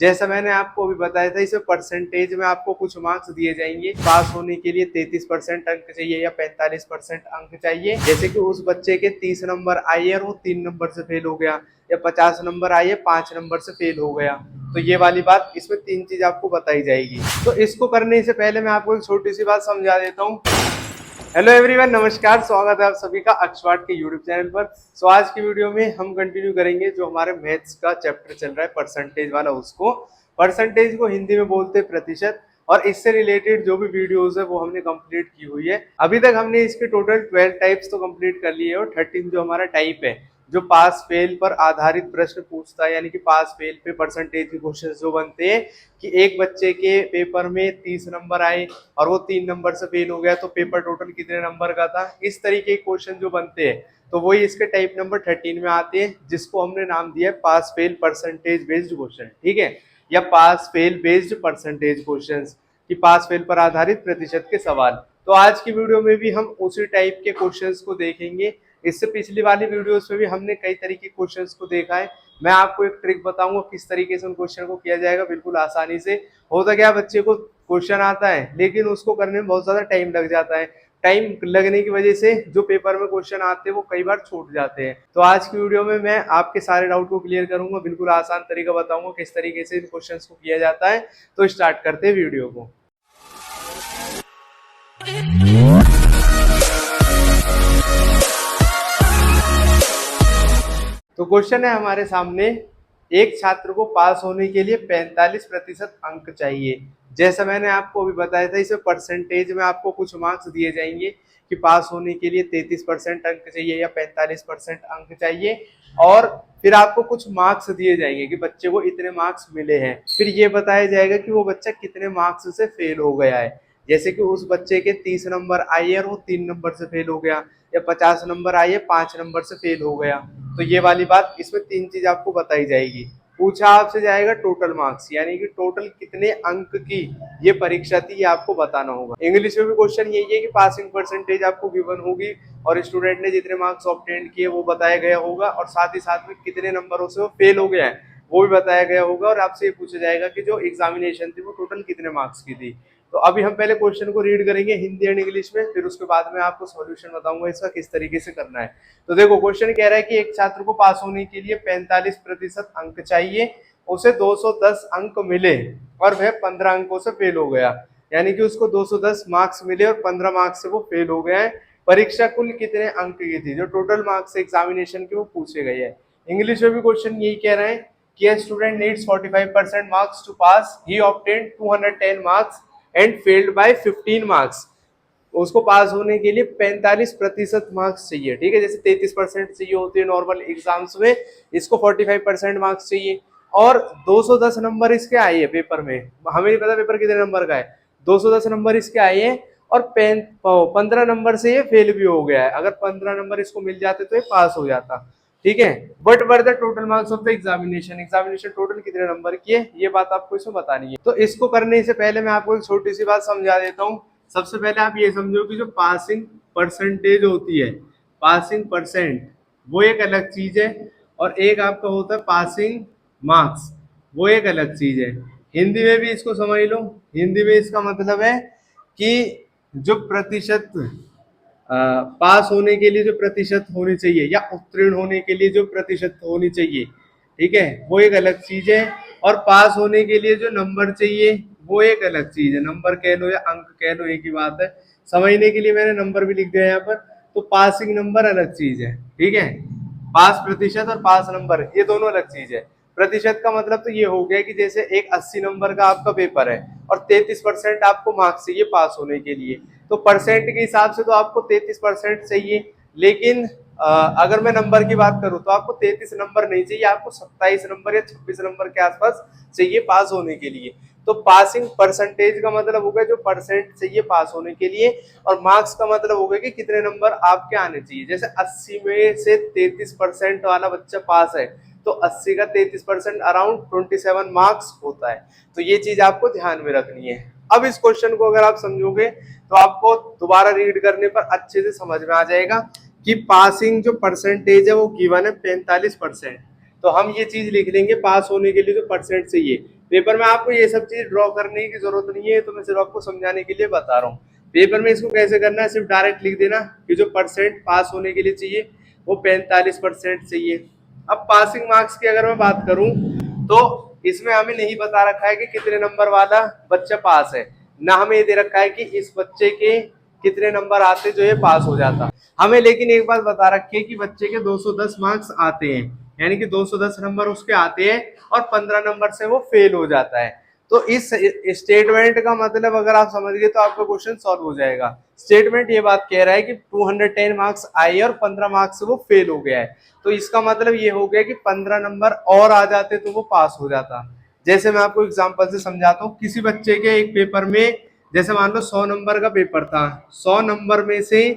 जैसा मैंने आपको अभी बताया था, इसमें परसेंटेज में आपको कुछ मार्क्स दिए जाएंगे। पास होने के लिए 33% अंक चाहिए या 45% अंक चाहिए। जैसे कि उस बच्चे के 30 नंबर आए और वो 3 नंबर से फेल हो गया, या 50 नंबर आए 5 नंबर से फेल हो गया। तो ये वाली बात, इसमें 3 चीज आपको बताई जाएगी। तो इसको करने से पहले मैं आपको एक छोटी सी बात समझा देता हूँ। हेलो एवरीवन, नमस्कार, स्वागत है आप सभी का अक्षवाट के यूट्यूब चैनल पर। आज की वीडियो में हम कंटिन्यू करेंगे जो हमारे मैथ्स का चैप्टर चल रहा है परसेंटेज वाला। उसको परसेंटेज को हिंदी में बोलते हैं प्रतिशत, और इससे रिलेटेड जो भी वीडियोस है वो हमने कंप्लीट की हुई है। अभी तक हमने इसके टोटल 12 टाइप्स तो कंप्लीट कर लिए और 13 जो हमारा टाइप है जो पास फेल पर आधारित प्रश्न पूछता है, यानी कि पास फेल पे परसेंटेज के क्वेश्चन जो बनते हैं कि एक बच्चे के पेपर में 30 नंबर आए और वो 3 नंबर से फेल हो गया, तो पेपर टोटल कितने नंबर का था, इस तरीके के क्वेश्चन जो बनते हैं तो वही इसके टाइप नंबर 13 में आते हैं, जिसको हमने नाम दिया है pass fail percentage based question. ठीक है, या pass fail based percentage question, कि पास फेल पर आधारित प्रतिशत के सवाल। तो आज की वीडियो में भी हम उसी टाइप के क्वेश्चंस को देखेंगे। इससे पिछली वाली वीडियोस में भी हमने कई तरीके के क्वेश्चंस को देखा है। मैं आपको एक ट्रिक बताऊंगा किस तरीके से उन क्वेश्चन को किया जाएगा बिल्कुल आसानी से। होता क्या, बच्चे को क्वेश्चन आता है लेकिन उसको करने में बहुत ज्यादा टाइम लग जाता है। टाइम लगने की वजह से जो पेपर में क्वेश्चन आते हैं वो कई बार छूट जाते हैं। तो आज की वीडियो में मैं आपके सारे डाउट को क्लियर करूंगा, बिल्कुल आसान तरीका बताऊंगा किस तरीके से इन क्वेश्चंस को किया जाता है। तो स्टार्ट करते हैं वीडियो को। तो क्वेश्चन है हमारे सामने, एक छात्र को पास होने के लिए 45% अंक चाहिए। जैसा मैंने आपको अभी बताया था, इसमें परसेंटेज में आपको कुछ मार्क्स दिए जाएंगे कि पास होने के लिए 33% अंक चाहिए या 45% अंक चाहिए, और फिर आपको कुछ मार्क्स दिए जाएंगे कि बच्चे को इतने मार्क्स मिले हैं। फिर ये बताया जाएगा कि वो बच्चा कितने मार्क्स से फेल हो गया है। जैसे कि उस बच्चे के 30 नंबर आए और वो 3 नंबर से फेल हो गया, या 50 नंबर आए 5 नंबर से फेल हो गया। तो ये वाली बात, इसमें 3 चीज आपको बताई जाएगी। पूछा आपसे जाएगा टोटल मार्क्स, यानी कि टोटल कितने अंक की ये परीक्षा थी, ये आपको बताना होगा। इंग्लिश में भी क्वेश्चन यही है कि पासिंग परसेंटेज आपको गिवन होगी और स्टूडेंट ने जितने मार्क्स ऑब्टेन किए वो बताया गया होगा, और साथ ही साथ में कितने नंबरों से वो फेल हो गया है वो भी बताया गया होगा। और आपसे ये पूछा जाएगा कि जो एग्जामिनेशन थी वो टोटल कितने मार्क्स की थी। तो अभी हम पहले क्वेश्चन को रीड करेंगे हिंदी एंड इंग्लिश में, फिर उसके बाद में आपको सॉल्यूशन बताऊंगा इसका किस तरीके से करना है। तो देखो, क्वेश्चन कह रहा है कि एक छात्र को पास होने के लिए 45% अंक चाहिए, उसे 210 अंक मिले और वह 15 अंकों से फेल हो गया। यानी कि उसको 210 मार्क्स मिले और 15 मार्क्स से वो फेल हो गया है। परीक्षा कुल कितने अंक की थी, जो टोटल मार्क्स एग्जामिनेशन के वो पूछे गए हैं। इंग्लिश में भी क्वेश्चन यही कह रहा है कि a student needs 45% marks to pass. He obtained 210 marks and failed by 15 marks. उसको पास होने के लिए 45% मार्क्स चाहिए। ठीक है, जैसे 33% चाहिए होते हैं नॉर्मल एग्जाम्स में, इसको 45% मार्क्स चाहिए। और 210 नंबर इसके आए हैं पेपर में। हमें नहीं पता पेपर कितने नंबर का है, 210 नंबर इसके आए हैं और 15 नंबर से ये फेल भी हो गया है। अगर 15 नंबर इसको मिल जाते तो ये पास हो जाता। ठीक है, but were the total marks of the examination, examination total कितने नंबर की है ये बात आपको इसमें बतानी है। तो इसको करने से पहले मैं आपको एक छोटी सी बात समझा देता हूँ। सबसे पहले आप ये समझो कि जो पासिंग परसेंटेज होती है, पासिंग परसेंट, वो एक अलग चीज है, और एक आपका होता है पासिंग मार्क्स, वो एक अलग चीज है। हिंदी में भी इसको समझ लो। हिंदी में इसका मतलब है कि जो प्रतिशत पास होने के लिए जो प्रतिशत होनी चाहिए या उत्तीर्ण होने के लिए जो प्रतिशत होनी चाहिए, ठीक है, वो एक अलग चीज है। और पास होने के लिए जो नंबर चाहिए वो एक अलग चीज है। नंबर कह लो या अंक कह लो, एक ही बात है। समझने के लिए मैंने नंबर भी लिख दिया यहाँ पर। तो पासिंग नंबर अलग चीज है, ठीक है। पास प्रतिशत और पास नंबर ये दोनों अलग चीज है। प्रतिशत का मतलब तो ये हो गया कि जैसे एक 80 नंबर का आपका पेपर है और 33% आपको मार्क्स चाहिए पास होने के लिए, तो परसेंट के हिसाब से तो आपको 33% चाहिए। लेकिन अगर मैं नंबर की बात करूं तो आपको 33 नंबर नहीं चाहिए, आपको 27 नंबर या 26 नंबर के आसपास चाहिए पास होने के लिए। तो पासिंग परसेंटेज का मतलब हो गया जो परसेंट चाहिए पास होने के लिए, और मार्क्स का मतलब हो गया कि कितने नंबर आपके आने चाहिए। जैसे 80 में से 33% वाला बच्चा पास है, तो 80 का 33% अराउंड 27 मार्क्स होता है। तो ये चीज आपको ध्यान में रखनी है। अब इस क्वेश्चन को अगर आप समझोगे तो आपको दोबारा रीड करने पर अच्छे से समझ में आ जाएगा कि पासिंग जो परसेंटेज है वो गिवन है 45%। तो हम ये चीज लिख लेंगे पास होने के लिए जो परसेंट चाहिए पेपर में आपको ये सब चीज ड्रॉ करने की जरूरत नहीं है, तो मैं सिर्फ आपको समझाने के लिए बता रहा हूँ। पेपर में इसको कैसे करना है, सिर्फ डायरेक्ट लिख देना कि जो परसेंट पास होने के लिए चाहिए वो 45% चाहिए। अब पासिंग मार्क्स की अगर मैं बात करूं तो इसमें हमें नहीं बता रखा है कि कितने नंबर वाला बच्चा पास है, ना हमें ये दे रखा है कि इस बच्चे के कितने नंबर आते जो ये पास हो जाता। हमें लेकिन एक बात बता रखी है कि बच्चे के 210 मार्क्स आते हैं, यानी कि 210 नंबर उसके आते हैं और 15 नंबर से वो फेल हो जाता है। तो इस स्टेटमेंट का मतलब अगर आप समझ गए तो आपका क्वेश्चन सॉल्व हो जाएगा। स्टेटमेंट ये बात कह रहा है कि 210 मार्क्स आए और 15 मार्क्स से वो फेल हो गया है, तो इसका मतलब ये हो गया कि 15 नंबर और आ जाते तो वो पास हो जाता। जैसे मैं आपको एग्जांपल से समझाता हूँ, किसी बच्चे के एक पेपर में जैसे मान लो 100 नंबर का पेपर था, 100 नंबर में से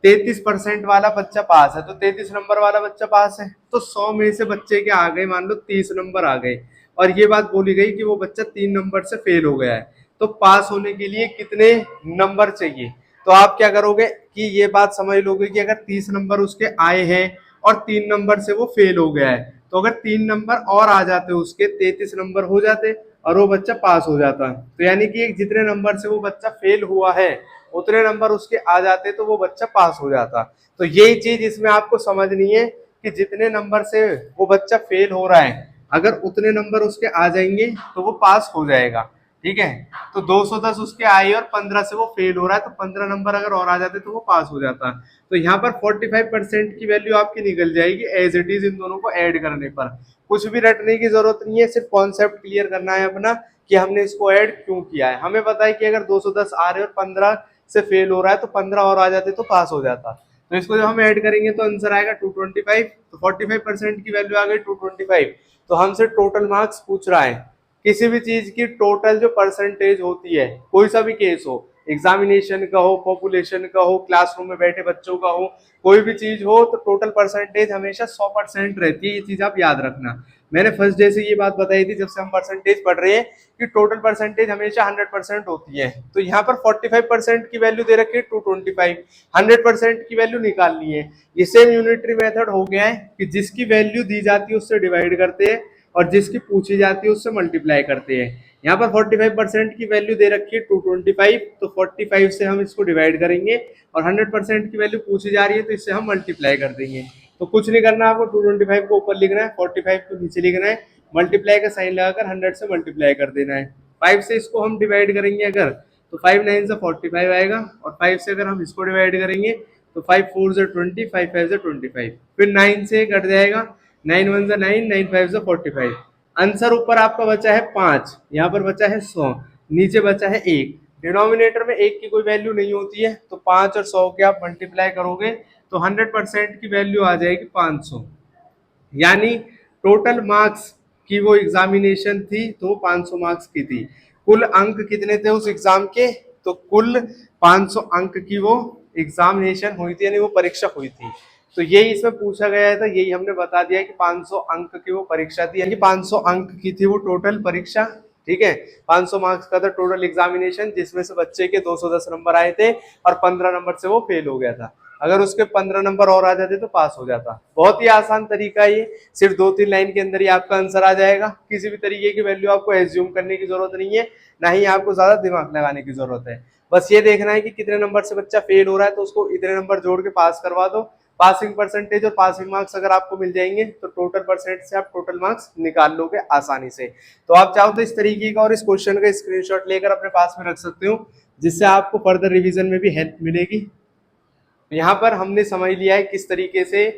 33% वाला बच्चा पास है, तो 33 नंबर वाला बच्चा पास है, तो 100 में से बच्चे के आ गए मान लो 30 नंबर आ गए, और ये बात बोली गई कि वो बच्चा 3 नंबर से फेल हो गया है, तो पास होने के लिए कितने नंबर चाहिए। तो आप क्या करोगे कि ये बात समझ लोगे कि अगर 30 नंबर उसके आए हैं और 3 नंबर से वो फेल हो गया है, तो अगर 3 नंबर और आ जाते उसके 33 नंबर हो जाते और वो बच्चा पास हो जाता। तो यानी कि जितने नंबर से वो बच्चा फेल हुआ है उतने नंबर उसके आ जाते तो वो बच्चा पास हो जाता। तो यही चीज इसमें आपको समझनी है कि जितने नंबर से वो बच्चा फेल हो रहा है अगर उतने नंबर उसके आ जाएंगे तो वो पास हो जाएगा। ठीक है, तो 210 उसके आए और 15 से वो फेल हो रहा है, तो 15 नंबर अगर और आ जाते तो वो पास हो जाता। तो यहाँ पर 45% की वैल्यू आपकी निकल जाएगी एज इट इज इन दोनों को ऐड करने पर। कुछ भी रटने की जरूरत नहीं है, सिर्फ कॉन्सेप्ट क्लियर करना है अपना कि हमने इसको ऐड क्यों किया है। हमें पता है कि अगर 210 आ रहे और 15 से फेल हो रहा है तो 15 और आ जाते तो पास हो जाता। तो इसको जब हम ऐड करेंगे तो आंसर आएगा 225। तो 45% की वैल्यू आ गई 225। तो हमसे टोटल मार्क्स पूछ रहा है, किसी भी चीज की टोटल जो परसेंटेज होती है, कोई सा भी केस हो, एग्जामिनेशन का हो, पॉपुलेशन का हो, क्लासरूम में बैठे बच्चों का हो, कोई भी चीज हो, तो टोटल परसेंटेज हमेशा 100% रहती है। ये चीज आप याद रखना। मैंने फर्स्ट डे से ये बात बताई थी जब से हम परसेंटेज पढ़ रहे हैं कि टोटल परसेंटेज हमेशा 100% होती है। तो यहाँ पर 45% की वैल्यू दे रखी है 225, 100% की वैल्यू निकालनी है। ये सेम यूनिटरी मेथड हो गया है कि जिसकी वैल्यू दी जाती है उससे डिवाइड करते हैं और जिसकी पूछी जाती है उससे मल्टीप्लाई करते हैं। यहाँ पर 45% की वैल्यू दे रखी है 225, तो 45 से हम इसको डिवाइड करेंगे और 100% की वैल्यू पूछी जा रही है तो इससे हम मल्टीप्लाई कर देंगे। तो कुछ नहीं करना, आपको 225 को ऊपर लिखना है, 45 को नीचे लिखना है, मल्टीप्लाई का साइन लगाकर 100 से मल्टीप्लाई कर देना है। 5 से इसको हम डिवाइड करेंगे अगर, तो 5 9 से 45 आएगा, और 5 से अगर हम इसको डिवाइड करेंगे तो 5 4 से 20, 5 5 से 25, फिर 9 से कट जाएगा, 9 1 से 9, 9 5 से 45। आंसर ऊपर आपका बचा है 5, यहाँ पर बचा है 100, नीचे बचा है 1। डिनोमिनेटर में 1 की कोई वैल्यू नहीं होती है, तो 5 और 100 के आप मल्टीप्लाई करोगे तो 100% की वैल्यू आ जाएगी 500। यानी टोटल मार्क्स की वो एग्जामिनेशन थी तो 500 मार्क्स की थी। कुल अंक कितने थे उस एग्जाम के, तो कुल 500 अंक की वो एग्जामिनेशन हुई थी, यानी वो परीक्षा हुई थी। तो यही इसमें पूछा गया था, यही हमने बता दिया कि 500 अंक की वो परीक्षा थी, यानी 500 अंक की थी वो टोटल परीक्षा। ठीक है, 500 मार्क्स का था टोटल एग्जामिनेशन, जिसमें से बच्चे के 210 नंबर आए थे और 15 नंबर से वो फेल हो गया था। अगर उसके 15 नंबर और आ जाते तो पास हो जाता। बहुत ही आसान तरीका है ये, सिर्फ 2-3 लाइन के अंदर ही आपका आंसर आ जाएगा। किसी भी तरीके की वैल्यू आपको एज्यूम करने की जरूरत नहीं है, ना ही आपको ज्यादा दिमाग लगाने की जरूरत है। बस ये देखना है कि कितने नंबर से बच्चा फेल हो रहा है तो उसको इतने नंबर जोड़ के पास करवा दो। पासिंग परसेंटेज और पासिंग मार्क्स अगर आपको मिल जाएंगे तो टोटल परसेंट से आप टोटल मार्क्स निकाल लोगे आसानी से। तो आप चाहो तो इस तरीके का और इस क्वेश्चन का स्क्रीनशॉट लेकर अपने पास में रख सकते हो, जिससे आपको फर्दर रिवीजन में भी हेल्प मिलेगी। यहाँ पर हमने समझ लिया है किस तरीके से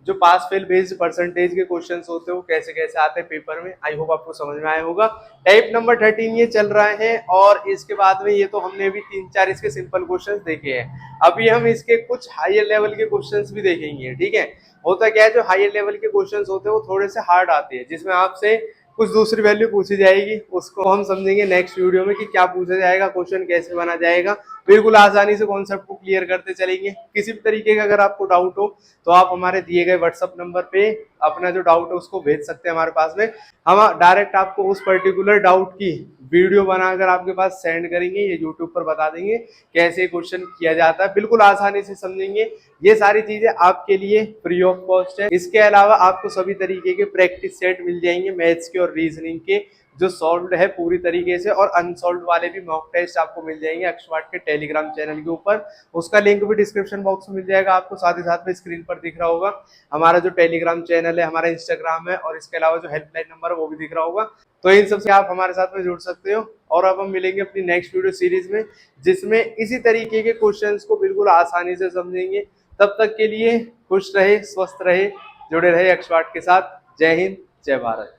जो पास फेल बेस्ड परसेंटेज के क्वेश्चंस होते हैं वो कैसे कैसे आते हैं पेपर में। आई होप आपको समझ में आया होगा। टाइप नंबर 13 ये चल रहा है, और इसके बाद में ये तो हमने भी 3-4 इसके सिंपल क्वेश्चंस देखे हैं। अभी हम इसके कुछ हायर लेवल के क्वेश्चंस भी देखेंगे। ठीक है, होता क्या है, जो हायर लेवल के क्वेश्चंस होते हैं वो थोड़े से हार्ड आते हैं, जिसमें आपसे कुछ दूसरी वैल्यू पूछी जाएगी, उसको हम समझेंगे नेक्स्ट वीडियो में कि क्या पूछा जाएगा, क्वेश्चन कैसे बना जाएगा। बिल्कुल आसानी से कॉन्सेप्ट को क्लियर करते चलेंगे। किसी भी तरीके का अगर आपको डाउट हो तो आप हमारे दिए गए व्हाट्सएप नंबर पे अपना जो डाउट है उसको भेज सकते हैं हमारे पास में। हम डायरेक्ट आपको उस पर्टिकुलर डाउट की वीडियो बनाकर आपके पास सेंड करेंगे, ये यूट्यूब पर बता देंगे कैसे क्वेश्चन किया जाता है, बिल्कुल आसानी से समझेंगे। ये सारी चीजें आपके लिए फ्री ऑफ कॉस्ट है। इसके अलावा आपको सभी तरीके के प्रैक्टिस सेट मिल जाएंगे मैथ्स के और रीजनिंग के, जो सॉल्व्ड है पूरी तरीके से, और अनसॉल्व्ड वाले भी मॉक टेस्ट आपको मिल जाएंगे एक्सपर्ट के टेलीग्राम चैनल के ऊपर। उसका लिंक भी डिस्क्रिप्शन बॉक्स में मिल जाएगा आपको, साथ ही साथ में स्क्रीन पर दिख रहा होगा हमारा जो टेलीग्राम चैनल है, हमारा इंस्टाग्राम है, और इसके अलावा जो हेल्पलाइन नंबर है वो भी दिख रहा होगा। तो इन सबसे आप हमारे साथ में जुड़ सकते हो। और अब हम मिलेंगे अपनी नेक्स्ट वीडियो सीरीज में, जिसमें इसी तरीके के क्वेश्चंस को बिल्कुल आसानी से समझेंगे। तब तक के लिए खुश रहे, स्वस्थ रहे, जुड़े रहे एक्सपर्ट के साथ। जय हिंद, जय भारत।